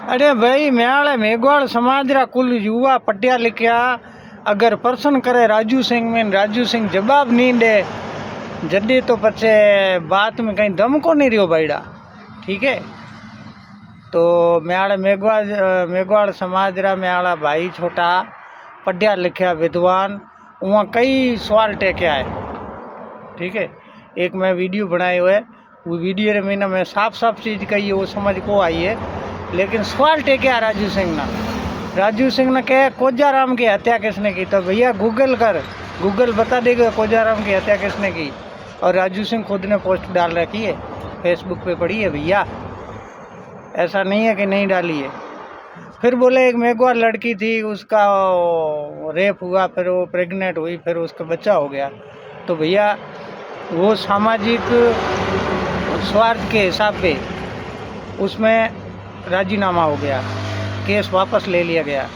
अरे भाई मैं मेघवाड़ समाज रा कुल युवा पढ़िया लिखिया अगर प्रश्न करे राजू सिंह में राजू सिंह जवाब नहीं दे जल्दी तो पछे बात में कहीं दम को नहीं रियो भाईड़ा। ठीक है, तो म्याड़ा मेघवाड़ समाज रा म्याड़ा भाई छोटा पढ़िया लिखिया विद्वान वहाँ कई सवाल टेकिया है। ठीक है, एक मैं वीडियो बनाए हुए वो वीडियो रे मैंने मैं साफ चीज़ कही है वो समझ को आई है, लेकिन सवाल टेकिया राजू सिंह ने कहे कोजाराम की हत्या किसने की, तो भैया गूगल बता देगा कोजाराम की हत्या किसने की। और राजू सिंह खुद ने पोस्ट डाल रखी है, फेसबुक पे पड़ी है भैया, ऐसा नहीं है कि नहीं डाली है। फिर बोले एक मेघवाड़ लड़की थी उसका रेप हुआ, फिर वो प्रेग्नेंट हुई, फिर उसका बच्चा हो गया, तो भैया वो सामाजिक स्वार्थ के हिसाब पे उसमें राजीनामा हो गया, केस वापस ले लिया गया।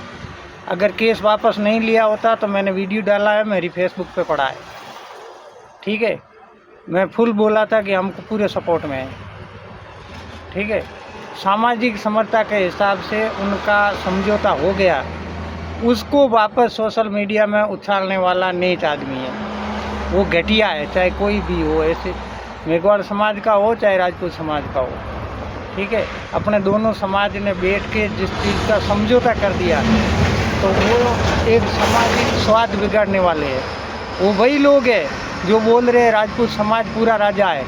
अगर केस वापस नहीं लिया होता तो मैंने वीडियो डाला है, मेरी फेसबुक पे पड़ा है। ठीक है, मैं फुल बोला था कि हमको पूरे सपोर्ट में है। ठीक है, सामाजिक समरता के हिसाब से उनका समझौता हो गया, उसको वापस सोशल मीडिया में उछालने वाला नीच आदमी है, वो घटिया है, चाहे कोई भी हो, ऐसे मेघवाड़ समाज का हो चाहे राजपूत समाज का हो। ठीक है, अपने दोनों समाज ने बैठ के जिस चीज़ का समझौता कर दिया तो वो एक सामाजिक स्वाद बिगाड़ने वाले हैं। वो वही लोग हैं जो बोल रहे हैं राजपूत समाज पूरा राजा है,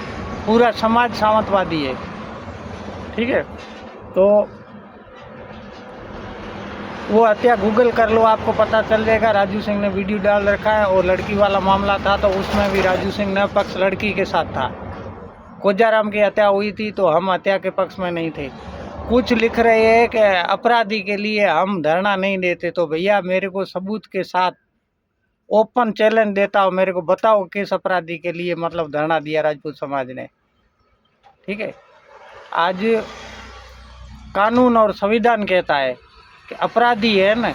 पूरा समाज सामंतवादी है। ठीक है, तो वो हत्या गूगल कर लो, आपको पता चल जाएगा। राजू सिंह ने वीडियो डाल रखा है, और लड़की वाला मामला था तो उसमें भी राजू सिंह ने पक्ष लड़की के साथ था। कोजाराम की हत्या हुई थी तो हम हत्या के पक्ष में नहीं थे। कुछ लिख रहे हैं कि अपराधी के लिए हम धरना नहीं देते, तो भैया मेरे को सबूत के साथ ओपन चैलेंज देता हूँ, मेरे को बताओ किस अपराधी के लिए मतलब धरना दिया राजपूत समाज ने। ठीक है, आज कानून और संविधान कहता है कि अपराधी है ना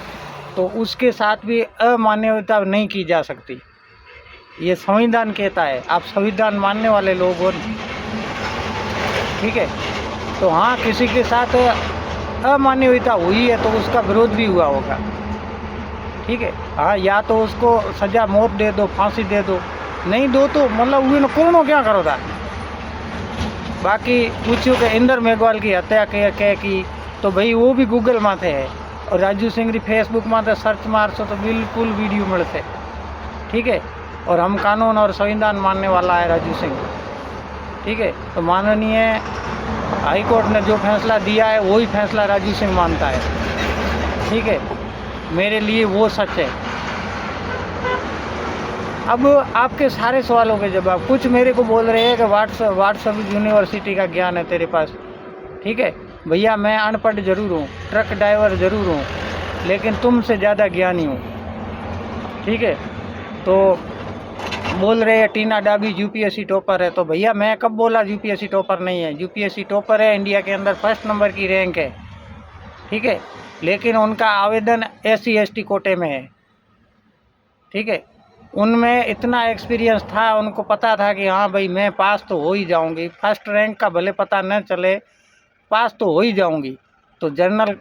तो उसके साथ भी अमानवीयता नहीं की जा सकती, ये संविधान कहता है। आप संविधान मानने वाले लोग हो। ठीक है, तो हाँ किसी के साथ अमानवीयता हुई है तो उसका विरोध भी हुआ होगा। ठीक है, हाँ या तो उसको सजा मौत दे दो, फांसी दे दो, नहीं दो तो मतलब उन्हें कौन क्या करो था। बाकी पूछो कि इंदर मेघवाल की हत्या क्या की, तो भाई वो भी गूगल माथे है, और राजू सिंह की फेसबुक माथे सर्च मारसो तो बिल्कुल वीडियो मिलते। ठीक है, और हम कानून और संविधान मानने वाला है राजू सिंह। ठीक है, तो माननीय हाई कोर्ट ने जो फैसला दिया है वही फैसला राजू सिंह मानता है। ठीक है, मेरे लिए वो सच है। अब आपके सारे सवालों के जवाब, कुछ मेरे को बोल रहे हैं कि व्हाट्सएप यूनिवर्सिटी का ज्ञान है तेरे पास। ठीक है भैया, मैं अनपढ़ जरूर हूँ, ट्रक ड्राइवर ज़रूर हूँ, लेकिन तुमसे ज़्यादा ज्ञानी हूँ। ठीक है, तो बोल रहे हैं टीना डाबी यूपीएससी टॉपर है, तो भैया मैं कब बोला यूपीएससी टॉपर नहीं है? यूपीएससी टॉपर है, इंडिया के अंदर फर्स्ट नंबर की रैंक है। ठीक है, लेकिन उनका आवेदन SC/ST कोटे में है। ठीक है, उनमें इतना एक्सपीरियंस था, उनको पता था कि हाँ भाई मैं पास तो हो ही जाऊंगी, फर्स्ट रैंक का भले पता न चले, पास तो हो ही जाऊंगी। तो जनरल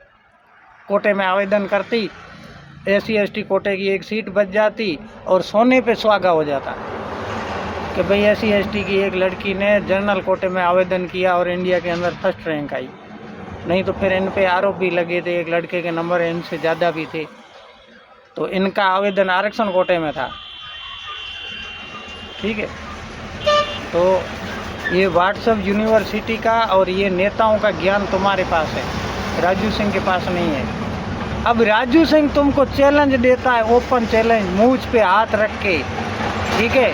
कोटे में आवेदन करती, SC/ST कोटे की एक सीट बच जाती और सोने पे सुहागा हो जाता कि भाई SC/ST की एक लड़की ने जनरल कोटे में आवेदन किया और इंडिया के अंदर फर्स्ट रैंक आई। नहीं तो फिर इन पे आरोप भी लगे थे, एक लड़के के नंबर इनसे ज़्यादा भी थे, तो इनका आवेदन आरक्षण कोटे में था। ठीक है, तो ये व्हाट्सएप यूनिवर्सिटी का और ये नेताओं का ज्ञान तुम्हारे पास है, राजू सिंह के पास नहीं है। अब राजू सिंह तुमको चैलेंज देता है, ओपन चैलेंज, मूंछ पे हाथ रख के। ठीक है,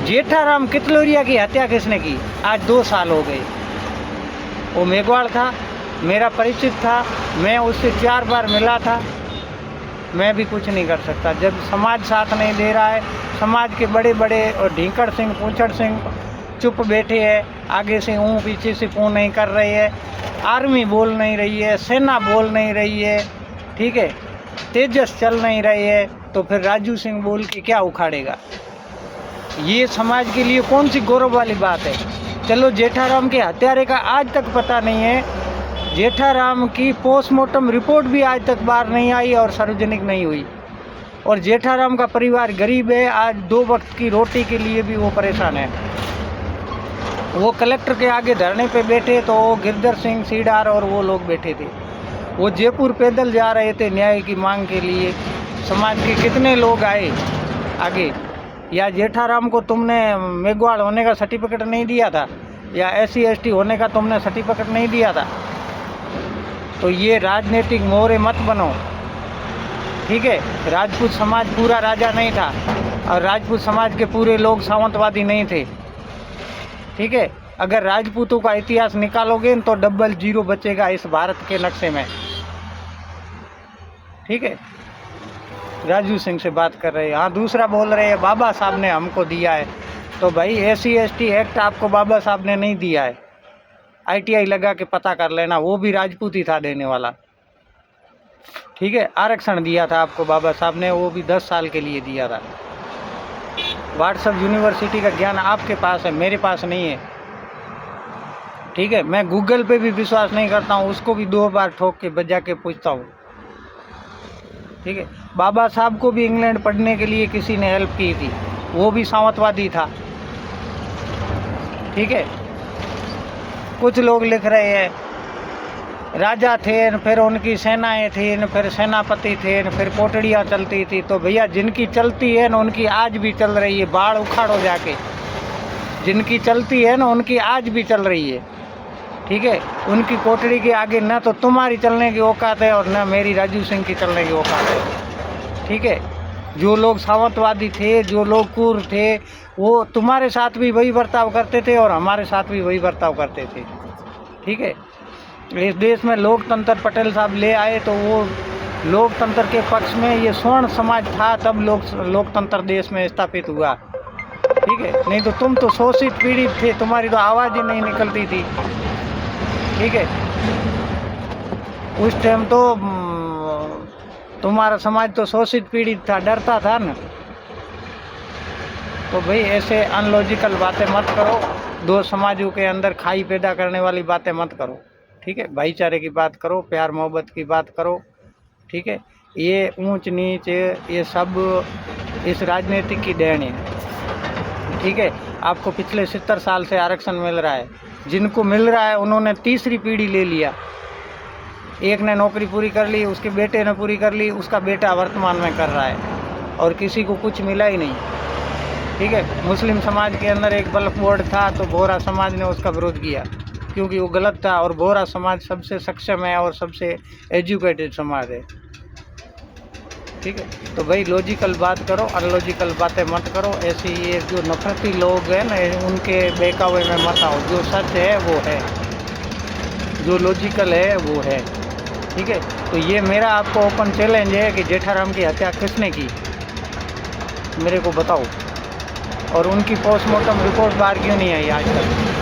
जेठाराम कितलोरिया की हत्या किसने की? आज 2 साल हो गए। वो मेघवाड़ था, मेरा परिचित था, मैं उससे 4 बार मिला था, मैं भी कुछ नहीं कर सकता। जब समाज साथ नहीं दे रहा है, समाज के बड़े बड़े और ढींकड़ सिंह, पूछड़ सिंह चुप बैठे हैं, आगे से ऊँ पीछे से पू नहीं कर रही है, आर्मी बोल नहीं रही है, सेना बोल नहीं रही है। ठीक है, तेजस चल नहीं रही है, तो फिर राजू सिंह बोल के क्या उखाड़ेगा? ये समाज के लिए कौन सी गौरव वाली बात है? चलो जेठाराम के हत्यारे का आज तक पता नहीं है, जेठाराम की पोस्टमार्टम रिपोर्ट भी आज तक बाहर नहीं आई और सार्वजनिक नहीं हुई। और जेठाराम का परिवार गरीब है, आज 2 वक्त की रोटी के लिए भी वो परेशान है। वो कलेक्टर के आगे धरने पे बैठे तो गिरधर सिंह सीडार और वो लोग बैठे थे। वो जयपुर पैदल जा रहे थे न्याय की मांग के लिए। समाज के कितने लोग आए आगे। या जेठाराम को तुमने मेघवाल होने का सर्टिफिकेट नहीं दिया था, या SC ST होने का तुमने सर्टिफिकेट नहीं दिया था। तो ये राजनीतिक मोहरे मत बनो, ठीक है। राजपूत समाज पूरा राजा नहीं था और राजपूत समाज के पूरे लोग सावंतवादी नहीं थे, ठीक है। अगर राजपूतों का इतिहास निकालोगे तो 00 बचेगा इस भारत के नक्शे में, ठीक है। राजू सिंह से बात कर रहे हैं। हाँ, दूसरा बोल रहे हैं बाबा साहब ने हमको दिया है। तो भाई SC ST एक्ट आपको बाबा साहब ने नहीं दिया है। ITI लगा के पता कर लेना, वो भी राजपूत ही था देने वाला, ठीक है। आरक्षण दिया था आपको बाबा साहब ने, वो भी 10 साल के लिए दिया था। व्हाट्सएप यूनिवर्सिटी का ज्ञान आपके पास है, मेरे पास नहीं है, ठीक है। मैं गूगल पे भी विश्वास नहीं करता हूँ, उसको भी 2 बार ठोक के बजा के पूछता हूँ, ठीक है। बाबा साहब को भी इंग्लैंड पढ़ने के लिए किसी ने हेल्प की थी, वो भी सावंतवादी था, ठीक है। कुछ लोग लिख रहे हैं राजा थे, फिर उनकी सेनाएं थी, फिर सेनापति थे, फिर कोटड़ियाँ चलती थी। तो भैया जिनकी चलती है ना उनकी आज भी चल रही है, बाढ़ उखाड़ो जाके। जिनकी चलती है ना उनकी आज भी चल रही है, ठीक है। उनकी कोटड़ी के आगे ना तो तुम्हारी चलने की औकात है और ना मेरी राजू सिंह की चलने की औकात है, ठीक है। जो लोग सावंतवादी थे, जो लोग क्रूर थे, वो तुम्हारे साथ भी वही बर्ताव करते थे और हमारे साथ भी वही बर्ताव करते थे, ठीक है। इस देश में लोकतंत्र पटेल साहब ले आए तो वो लोकतंत्र के पक्ष में ये स्वर्ण समाज था, तब लोकतंत्र देश में स्थापित हुआ, ठीक है। नहीं तो तुम तो शोषित पीड़ित थे, तुम्हारी तो आवाज़ ही नहीं निकलती थी, ठीक है। उस टाइम तो तुम्हारा समाज तो शोषित पीड़ित था, डरता था ना। तो भाई ऐसे अनलॉजिकल बातें मत करो, 2 समाजों के अंदर खाई पैदा करने वाली बातें मत करो, ठीक है। भाईचारे की बात करो, प्यार मोहब्बत की बात करो, ठीक है। ये ऊंच नीच ये सब इस राजनीतिक की देन है, ठीक है। आपको पिछले 70 साल से आरक्षण मिल रहा है, जिनको मिल रहा है उन्होंने तीसरी पीढ़ी ले लिया। एक ने नौकरी पूरी कर ली, उसके बेटे ने पूरी कर ली, उसका बेटा वर्तमान में कर रहा है और किसी को कुछ मिला ही नहीं, ठीक है। मुस्लिम समाज के अंदर एक बल्क बोर्ड था तो बोहरा समाज ने उसका विरोध किया क्योंकि वो गलत था, और बोहरा समाज सबसे सक्षम है और सबसे एजुकेटेड समाज है, ठीक है। तो भाई लॉजिकल बात करो, अनलॉजिकल बातें मत करो। ऐसे ये जो नफरती लोग हैं ना उनके बहकावे में मत आओ। जो सच है वो है, जो लॉजिकल है वो है, ठीक है। तो ये मेरा आपको ओपन चैलेंज है कि जेठाराम की हत्या किसने की, मेरे को बताओ। और उनकी पोस्टमार्टम रिपोर्ट बाहर क्यों नहीं आई आज तक।